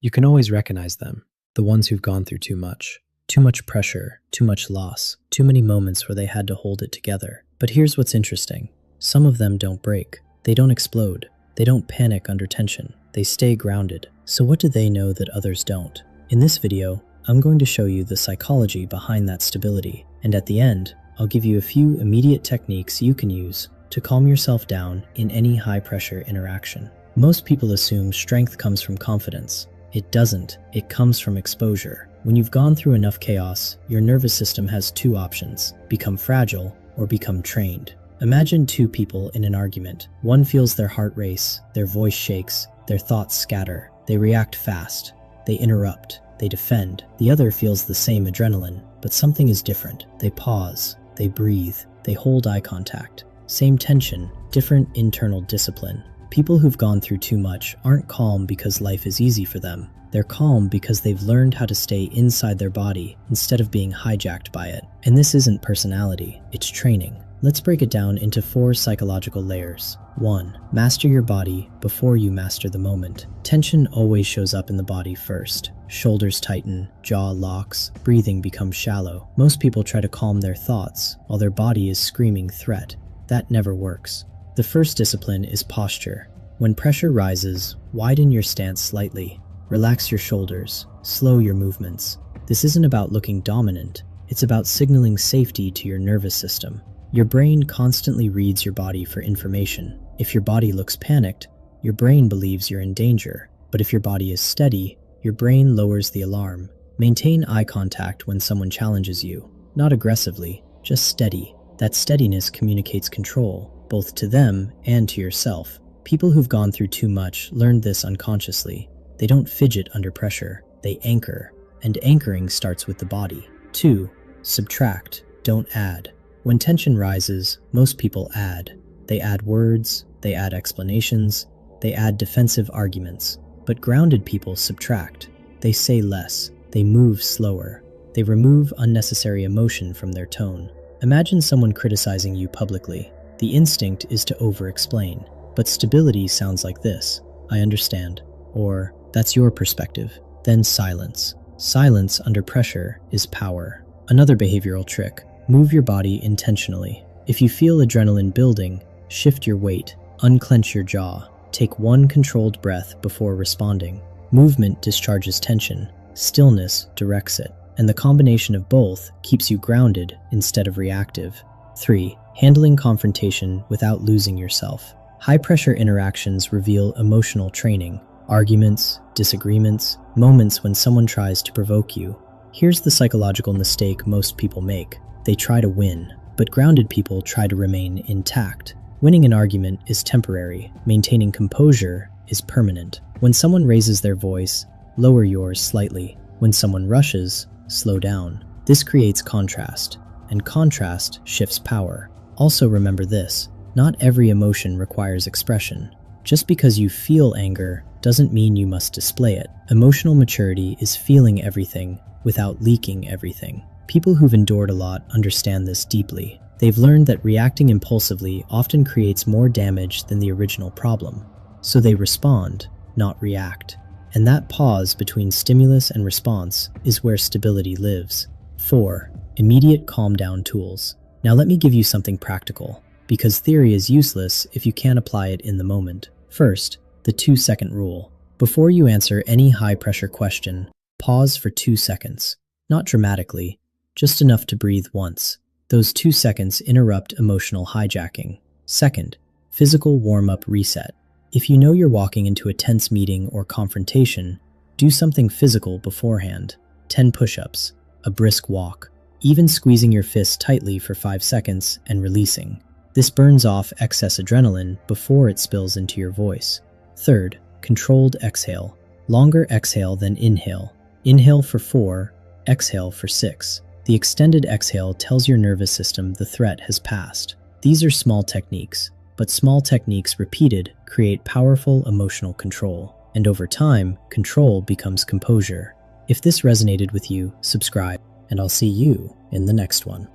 You can always recognize them, the ones who've gone through too much. Too much pressure, too much loss, too many moments where they had to hold it together. But here's what's interesting. Some of them don't break. They don't explode. They don't panic under tension. They stay grounded. So what do they know that others don't? In this video, I'm going to show you the psychology behind that stability. And at the end, I'll give you a few immediate techniques you can use to calm yourself down in any high-pressure interaction. Most people assume strength comes from confidence. It doesn't. It comes from exposure. When you've gone through enough chaos, your nervous system has two options: become fragile or become trained. Imagine two people in an argument. One feels their heart race, their voice shakes, their thoughts scatter. They react fast. They interrupt. They defend. The other feels the same adrenaline, but something is different. They pause. They breathe. They hold eye contact. Same tension, different internal discipline. People who've gone through too much aren't calm because life is easy for them. They're calm because they've learned how to stay inside their body instead of being hijacked by it. And this isn't personality, it's training. Let's break it down into 4 psychological layers. 1. Master your body before you master the moment. Tension always shows up in the body first. Shoulders tighten, jaw locks, breathing becomes shallow. Most people try to calm their thoughts while their body is screaming threat. That never works. The first discipline is posture. When pressure rises, widen your stance slightly. Relax your shoulders. Slow your movements. This isn't about looking dominant. It's about signaling safety to your nervous system. Your brain constantly reads your body for information. If your body looks panicked, your brain believes you're in danger. But if your body is steady, your brain lowers the alarm. Maintain eye contact when someone challenges you. Not aggressively, just steady. That steadiness communicates control, both to them and to yourself. People who've gone through too much learned this unconsciously. They don't fidget under pressure, they anchor, and anchoring starts with the body. 2. Subtract, don't add. When tension rises, most people add. They add words, they add explanations, they add defensive arguments. But grounded people subtract. They say less, they move slower, they remove unnecessary emotion from their tone. Imagine someone criticizing you publicly. The instinct is to over-explain, but stability sounds like this: "I understand," or "That's your perspective." Then silence. Silence under pressure is power. Another behavioral trick: move your body intentionally. If you feel adrenaline building, shift your weight, unclench your jaw, take one controlled breath before responding. Movement discharges tension, stillness directs it, and the combination of both keeps you grounded instead of reactive. 3. Handling confrontation without losing yourself. High-pressure interactions reveal emotional training. Arguments, disagreements, moments when someone tries to provoke you. Here's the psychological mistake most people make. They try to win, but grounded people try to remain intact. Winning an argument is temporary. Maintaining composure is permanent. When someone raises their voice, lower yours slightly. When someone rushes, slow down. This creates contrast, and contrast shifts power. Also remember this: not every emotion requires expression. Just because you feel anger doesn't mean you must display it. Emotional maturity is feeling everything without leaking everything. People who've endured a lot understand this deeply. They've learned that reacting impulsively often creates more damage than the original problem. So they respond, not react. And that pause between stimulus and response is where stability lives. 4. Immediate calm-down tools. Now let me give you something practical, because theory is useless if you can't apply it in the moment. First, the 2-second rule. Before you answer any high-pressure question, pause for 2 seconds. Not dramatically, just enough to breathe once. Those 2 seconds interrupt emotional hijacking. Second, physical warm-up reset. If you know you're walking into a tense meeting or confrontation, do something physical beforehand. 10 push-ups, a brisk walk, even squeezing your fists tightly for 5 seconds and releasing. This burns off excess adrenaline before it spills into your voice. Third, controlled exhale. Longer exhale than inhale. Inhale for 4, exhale for 6. The extended exhale tells your nervous system the threat has passed. These are small techniques, but small techniques repeated create powerful emotional control. And over time, control becomes composure. If this resonated with you, subscribe, and I'll see you in the next one.